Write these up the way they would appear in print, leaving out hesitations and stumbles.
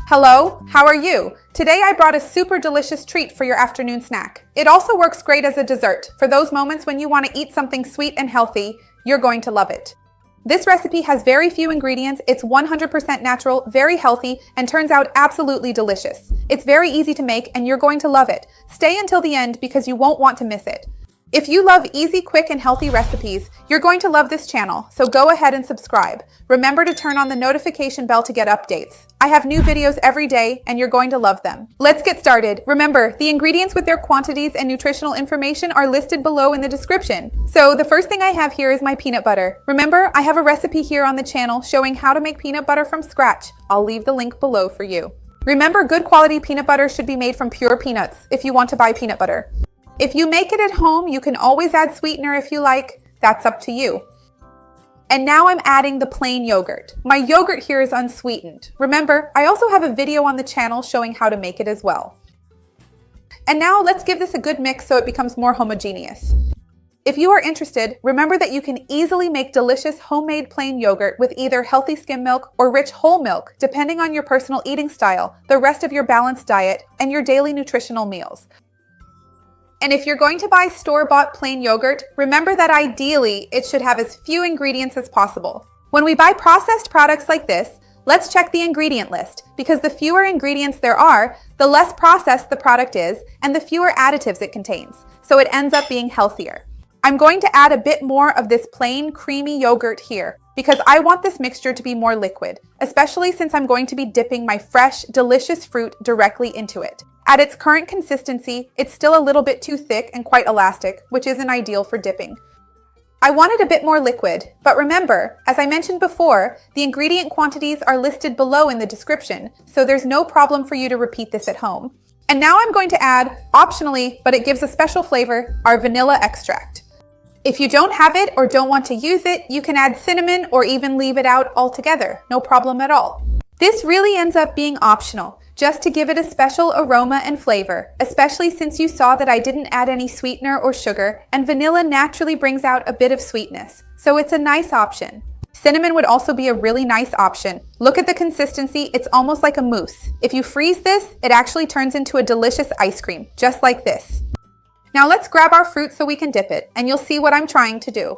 Hello, how are you? Today I brought a super delicious treat for your afternoon snack. It also works great as a dessert. For those moments when you want to eat something sweet and healthy, you're going to love it. This recipe has very few ingredients, it's 100% natural, very healthy, and turns out absolutely delicious. It's very easy to make and you're going to love it. Stay until the end because you won't want to miss it. If you love easy, quick, and healthy recipes, you're going to love this channel, so go ahead and subscribe. Remember to turn on the notification bell to get updates. I have new videos every day, and you're going to love them. Let's get started. Remember, the ingredients with their quantities and nutritional information are listed below in the description. So the first thing I have here is my peanut butter. Remember, I have a recipe here on the channel showing how to make peanut butter from scratch. I'll leave the link below for you. Remember, good quality peanut butter should be made from pure peanuts if you want to buy peanut butter. If you make it at home, you can always add sweetener if you like. That's up to you. And now I'm adding the plain yogurt. My yogurt here is unsweetened. Remember, I also have a video on the channel showing how to make it as well. And now let's give this a good mix so it becomes more homogeneous. If you are interested, remember that you can easily make delicious homemade plain yogurt with either healthy skim milk or rich whole milk, depending on your personal eating style, the rest of your balanced diet, and your daily nutritional meals. And if you're going to buy store-bought plain yogurt, remember that ideally it should have as few ingredients as possible. When we buy processed products like this, let's check the ingredient list, because the fewer ingredients there are, the less processed the product is, and the fewer additives it contains, so it ends up being healthier. I'm going to add a bit more of this plain creamy yogurt here, because I want this mixture to be more liquid, especially since I'm going to be dipping my fresh, delicious fruit directly into it. At its current consistency, it's still a little bit too thick and quite elastic, which isn't ideal for dipping. I want it a bit more liquid, but remember, as I mentioned before, the ingredient quantities are listed below in the description, so there's no problem for you to repeat this at home. And now I'm going to add, optionally, but it gives a special flavor, our vanilla extract. If you don't have it or don't want to use it, you can add cinnamon or even leave it out altogether, no problem at all. This really ends up being optional, just to give it a special aroma and flavor, especially since you saw that I didn't add any sweetener or sugar, and vanilla naturally brings out a bit of sweetness, so it's a nice option. Cinnamon would also be a really nice option. Look at the consistency, it's almost like a mousse. If you freeze this, it actually turns into a delicious ice cream, just like this. Now let's grab our fruit so we can dip it, and you'll see what I'm trying to do.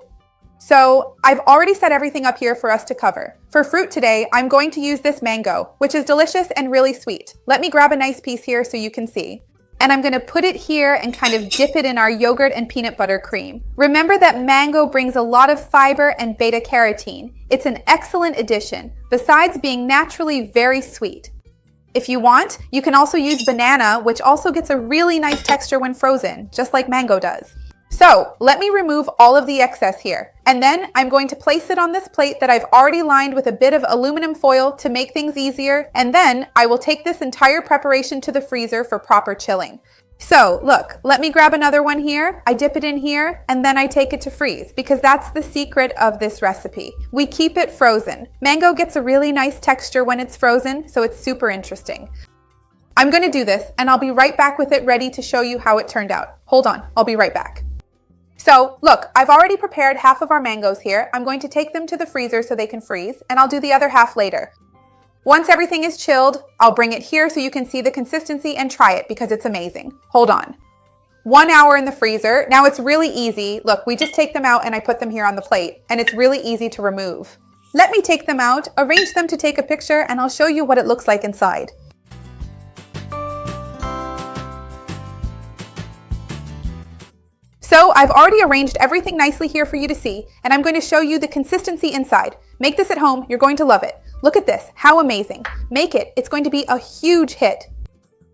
So I've already set everything up here for us to cover. For fruit today, I'm going to use this mango, which is delicious and really sweet. Let me grab a nice piece here so you can see. And I'm going to put it here and kind of dip it in our yogurt and peanut butter cream. Remember that mango brings a lot of fiber and beta carotene. It's an excellent addition, besides being naturally very sweet. If you want, you can also use banana, which also gets a really nice texture when frozen, just like mango does. So let me remove all of the excess here, and then I'm going to place it on this plate that I've already lined with a bit of aluminum foil to make things easier, and then I will take this entire preparation to the freezer for proper chilling. So look, let me grab another one here, I dip it in here, and then I take it to freeze, because that's the secret of this recipe. We keep it frozen. Mango gets a really nice texture when it's frozen, so it's super interesting. I'm going to do this, and I'll be right back with it ready to show you how it turned out. Hold on, I'll be right back. So look, I've already prepared half of our mangoes here. I'm going to take them to the freezer so they can freeze, and I'll do the other half later. Once everything is chilled, I'll bring it here so you can see the consistency and try it because it's amazing. Hold on. 1 hour in the freezer. Now it's really easy. Look, we just take them out and I put them here on the plate, and it's really easy to remove. Let me take them out, arrange them to take a picture, and I'll show you what it looks like inside. So I've already arranged everything nicely here for you to see, and I'm going to show you the consistency inside. Make this at home, you're going to love it. Look at this, how amazing. Make it, it's going to be a huge hit.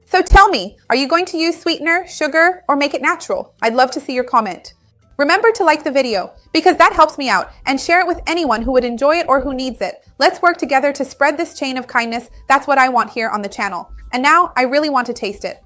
So tell me, are you going to use sweetener, sugar, or make it natural? I'd love to see your comment. Remember to like the video, because that helps me out, and share it with anyone who would enjoy it or who needs it. Let's work together to spread this chain of kindness. That's what I want here on the channel. And now I really want to taste it.